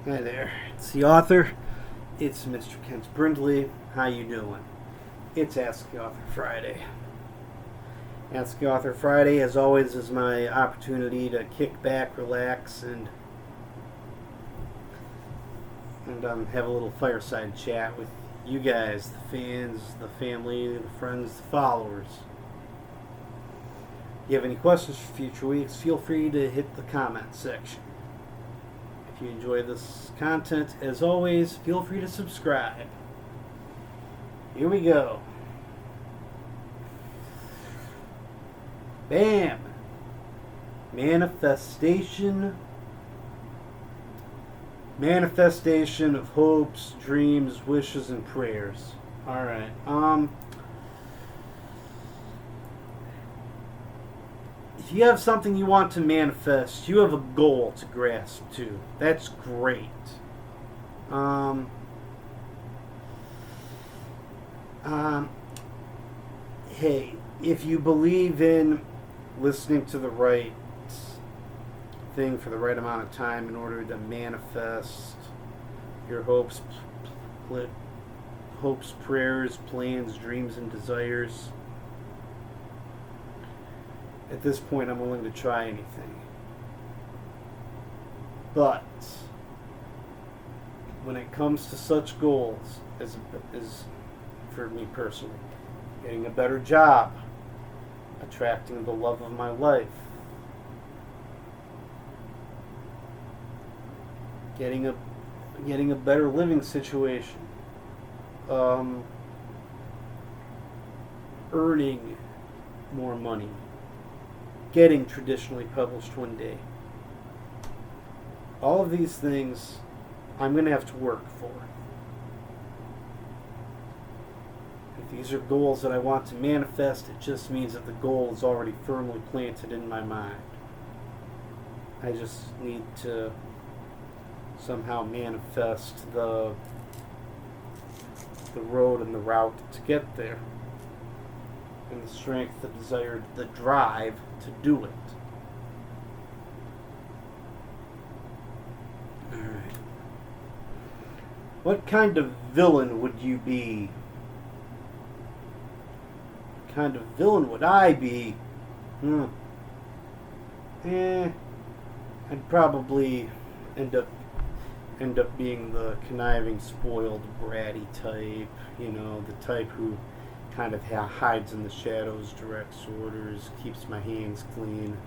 Hi there. It's the author. It's Mr. Kent Brindley. How you doing? It's Ask the Author Friday. Ask the Author Friday, as always, is my opportunity to kick back, relax, and have a little fireside chat with you guys, the fans, the family, the friends, the followers. If you have any questions for future weeks, feel free to hit the comment section. If you enjoy this content, as always, feel free to subscribe. Here we go. Bam! Manifestation of hopes, dreams, wishes, and prayers. Alright. If you have something you want to manifest, you have a goal to grasp to. That's great. Hey, if you believe in listening to the right thing for the right amount of time in order to manifest your hopes, prayers, plans, dreams, and desires, at this point I'm willing to try anything. But when it comes to such goals as for me personally, getting a better job, attracting the love of my life, getting a better living situation, earning more money, getting traditionally published one day. All of these things I'm going to have to work for. If these are goals that I want to manifest, it just means that the goal is already firmly planted in my mind. I just need to somehow manifest the road and the route to get there, and the strength, the desire, the drive to do it. Alright. What kind of villain would you be? What kind of villain would I be? I'd probably end up being the conniving, spoiled, bratty type. You know, the type who kind of hides in the shadows, directs orders, keeps my hands clean.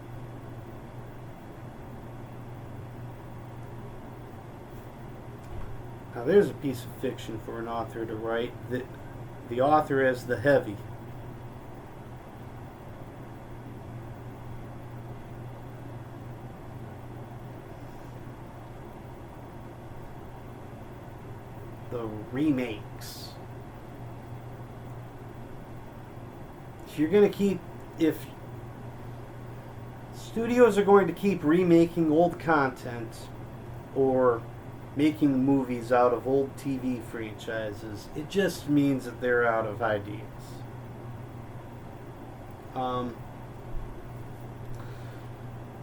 Now there's a piece of fiction for an author to write, that the author as the heavy. The remakes. If studios are going to keep remaking old content or making movies out of old TV franchises, it just means that they're out of ideas.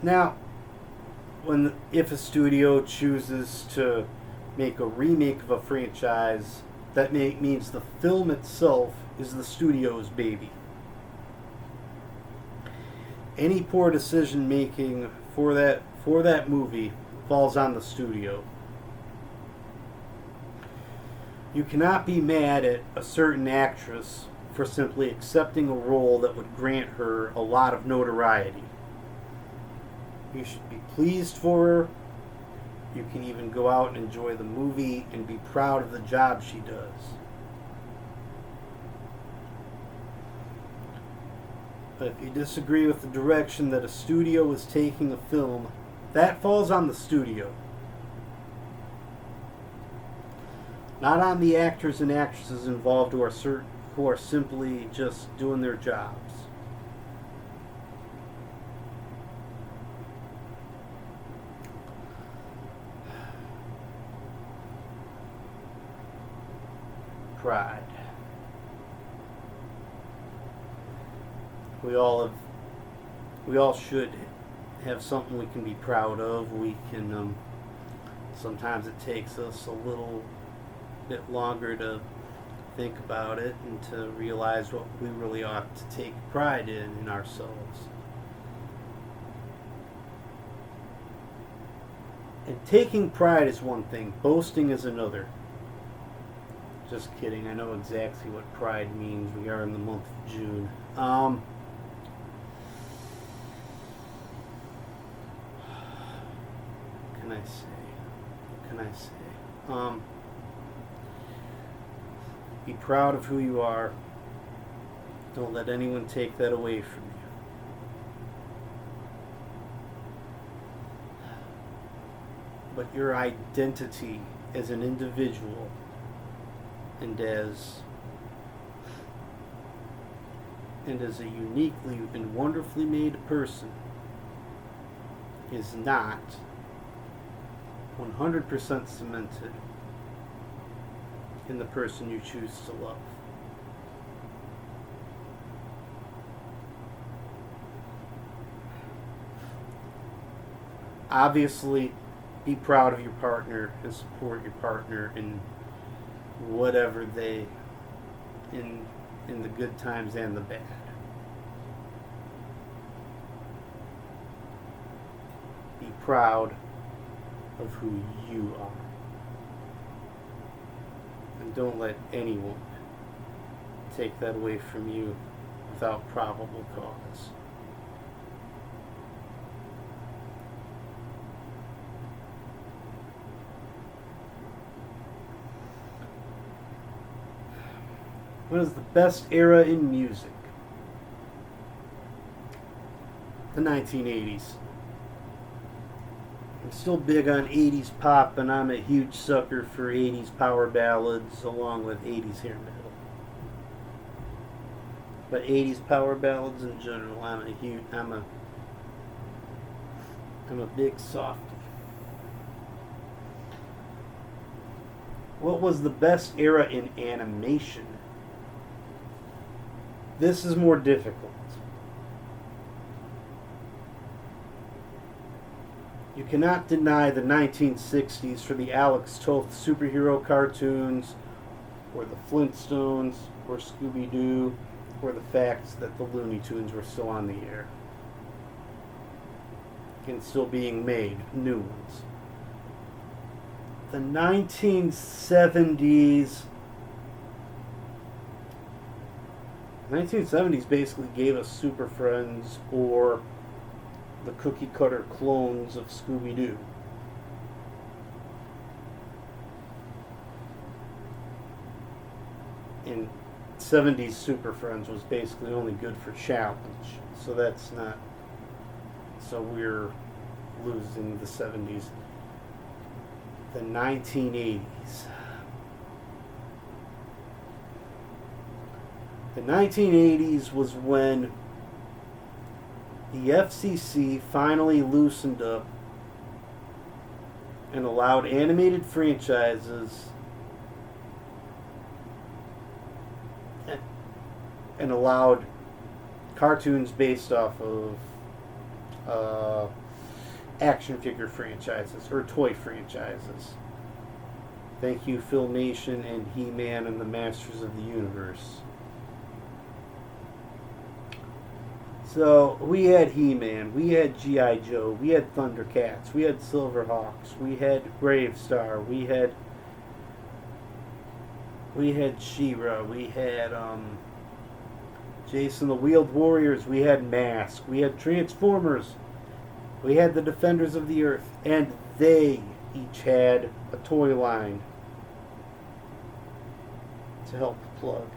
Now, if a studio chooses to make a remake of a franchise, that means the film itself is the studio's baby. Any poor decision making for that movie falls on the studio. You cannot be mad at a certain actress for simply accepting a role that would grant her a lot of notoriety. You should be pleased for her. You can even go out and enjoy the movie and be proud of the job she does. But if you disagree with the direction that a studio is taking a film, that falls on the studio. Not on the actors and actresses involved who are simply just doing their jobs. Pride. We all should have something we can be proud of. We can Sometimes it takes us a little bit longer to think about it and to realize what we really ought to take pride in ourselves. And taking pride is one thing, boasting is another. Just kidding, I know exactly what pride means. We are in the month of June. What can I say? What can I say? Be proud of who you are. Don't let anyone take that away from you. But your identity as an individual and as a uniquely and wonderfully made person is not 100% cemented in the person you choose to love. Obviously, be proud of your partner and support your partner in whatever they in the good times and the bad. Be proud of who you are. And don't let anyone take that away from you without probable cause. What is the best era in music? The 1980s. I'm still big on 80s pop, and I'm a huge sucker for 80s power ballads along with 80s hair metal. But 80s power ballads in general, I'm a big softie. What was the best era in animation? This is more difficult. You cannot deny the 1960s for the Alex Toth superhero cartoons, or the Flintstones, or Scooby-Doo, or the fact that the Looney Tunes were still on the air. And still being made, new ones. The 1970s 1970s basically gave us Super Friends or the cookie cutter clones of Scooby-Doo. In 70s Super Friends was basically only good for challenge. So that's not... So we're losing the 70s. The 1980s. The 1980s was when the FCC finally loosened up and allowed animated franchises and allowed cartoons based off of action figure franchises or toy franchises. Thank you, Filmation and He-Man and the Masters of the Universe. So, we had He-Man, we had G.I. Joe, we had Thundercats, we had Silverhawks, we had Bravestar, we had She-Ra, we had Jason the Wheeled Warriors, we had Mask, we had Transformers, we had the Defenders of the Earth, and they each had a toy line to help plug.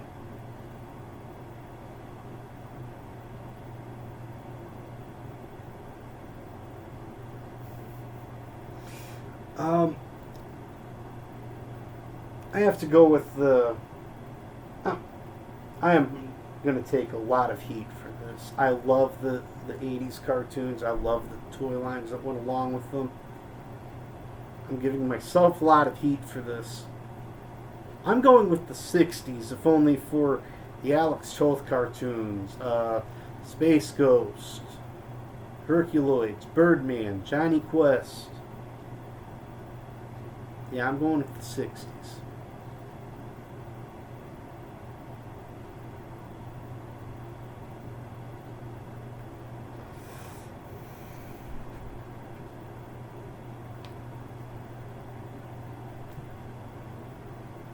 I have to go with the... I am going to take a lot of heat for this. I love the 80s cartoons. I love the toy lines that went along with them. I'm giving myself a lot of heat for this. I'm going with the 60s, if only for the Alex Toth cartoons. Space Ghost, Herculoids, Birdman, Johnny Quest, Yeah, I'm going with the 60s.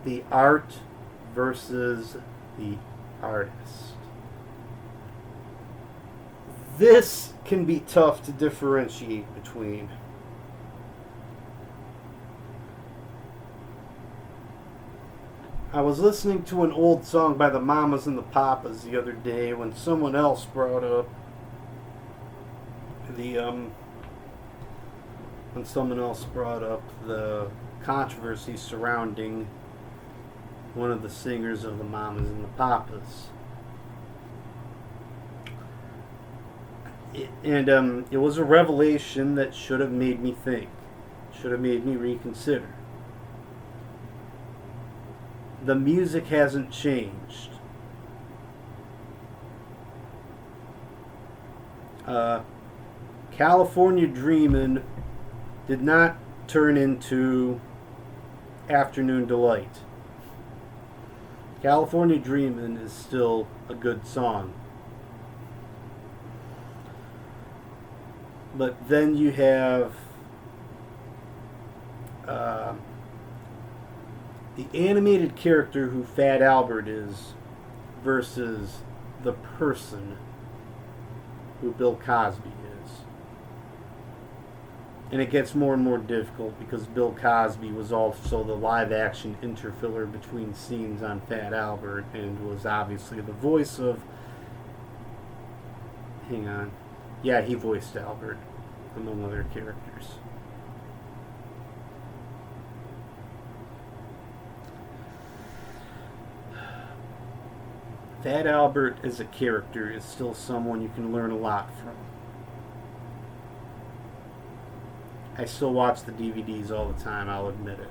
The art versus the artist. This can be tough to differentiate between. I was listening to an old song by the Mamas and the Papas the other day when someone else brought up the controversy surrounding one of the singers of the Mamas and the Papas. It was a revelation that should have made me think, should have made me reconsider. The music hasn't changed. California Dreamin' did not turn into Afternoon Delight. California Dreamin' is still a good song. But then you have the animated character who Fat Albert is versus the person who Bill Cosby is. And it gets more and more difficult because Bill Cosby was also the live action interfiller between scenes on Fat Albert and was obviously the voice of... Hang on. Yeah, he voiced Albert, among other characters. Fat Albert as a character is still someone you can learn a lot from. I still watch the DVDs all the time, I'll admit it.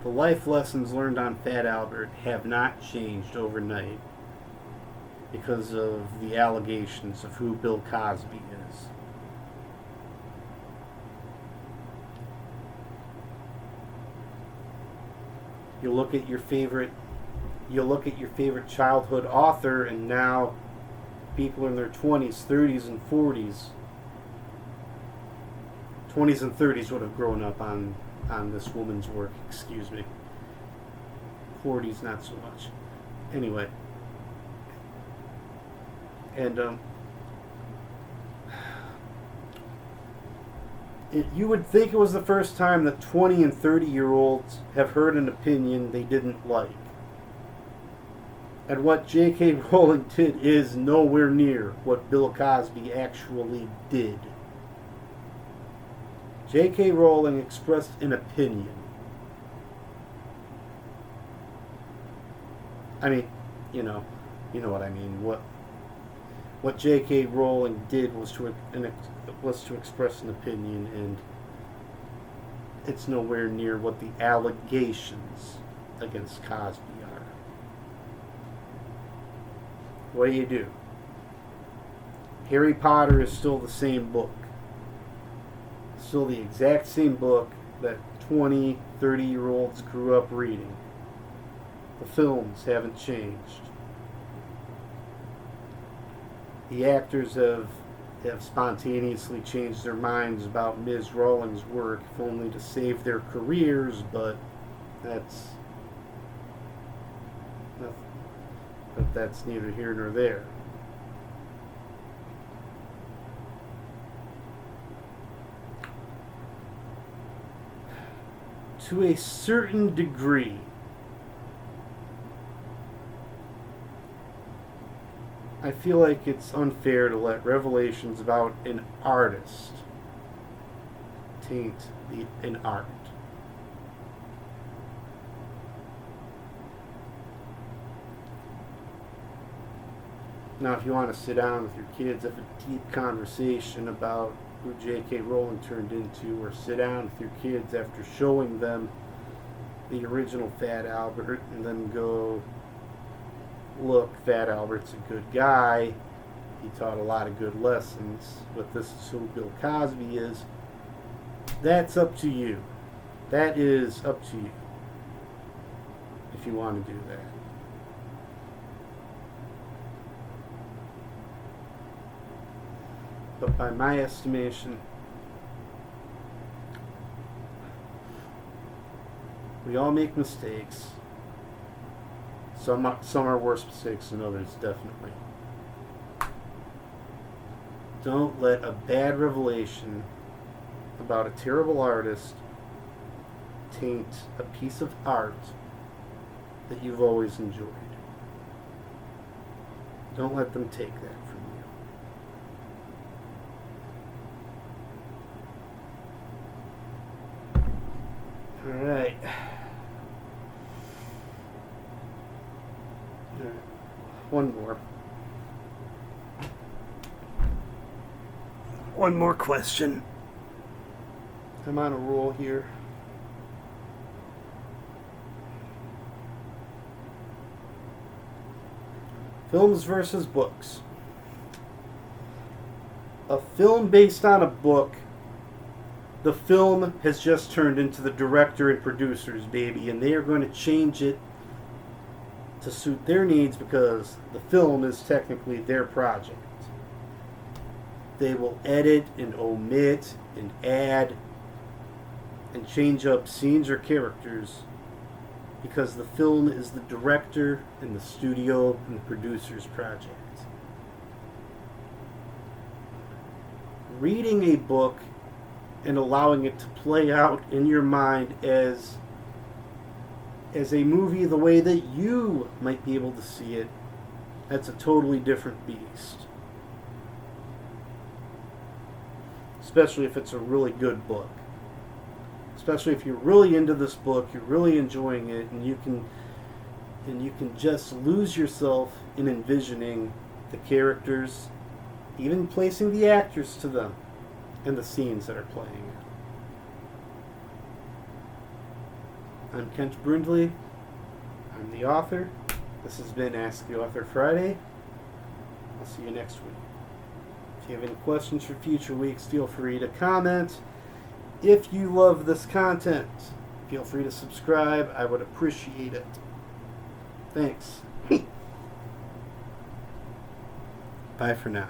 The life lessons learned on Fat Albert have not changed overnight because of the allegations of who Bill Cosby is. You look at your favorite childhood author, and now people in their 20s, 30s, and 40s. 20s and 30s would have grown up on this woman's work, excuse me. 40s, not so much. Anyway. And, you would think it was the first time that 20 and 30-year-olds have heard an opinion they didn't like. And what J.K. Rowling did is nowhere near what Bill Cosby actually did. J.K. Rowling expressed an opinion. I mean, you know what I mean. What J.K. Rowling did was to express an opinion, and it's nowhere near what the allegations against Cosby are. What do you do? Harry Potter is still the same book. Still the exact same book that 20, 30-year-olds grew up reading. The films haven't changed. The actors have spontaneously changed their minds about Ms. Rowling's work, if only to save their careers, but that's neither here nor there. To a certain degree, I feel like it's unfair to let revelations about an artist taint an art. Now, if you want to sit down with your kids, have a deep conversation about who J.K. Rowling turned into, or sit down with your kids after showing them the original Fat Albert and then go, look, Fat Albert's a good guy, he taught a lot of good lessons, but this is who Bill Cosby is. That's up to you. That is up to you. If you want to do that. But by my estimation, we all make mistakes. Some are worse mistakes than others, definitely. Don't let a bad revelation about a terrible artist taint a piece of art that you've always enjoyed. Don't let them take that from you. Alright. One more question. I'm on a roll here. Films versus books. A film based on a book, the film has just turned into the director and producer's baby, and they are going to change it to suit their needs because the film is technically their project. They will edit and omit and add and change up scenes or characters because the film is the director and the studio and the producer's project. Reading a book and allowing it to play out in your mind as a movie the way that you might be able to see it, that's a totally different beast. Especially if it's a really good book. Especially if you're really into this book, you're really enjoying it, and you can just lose yourself in envisioning the characters, even placing the actors to them, and the scenes that are playing. I'm Kent Brindley. I'm the author. This has been Ask the Author Friday. I'll see you next week. If you have any questions for future weeks, feel free to comment. If you love this content, feel free to subscribe. I would appreciate it. Thanks. Bye for now.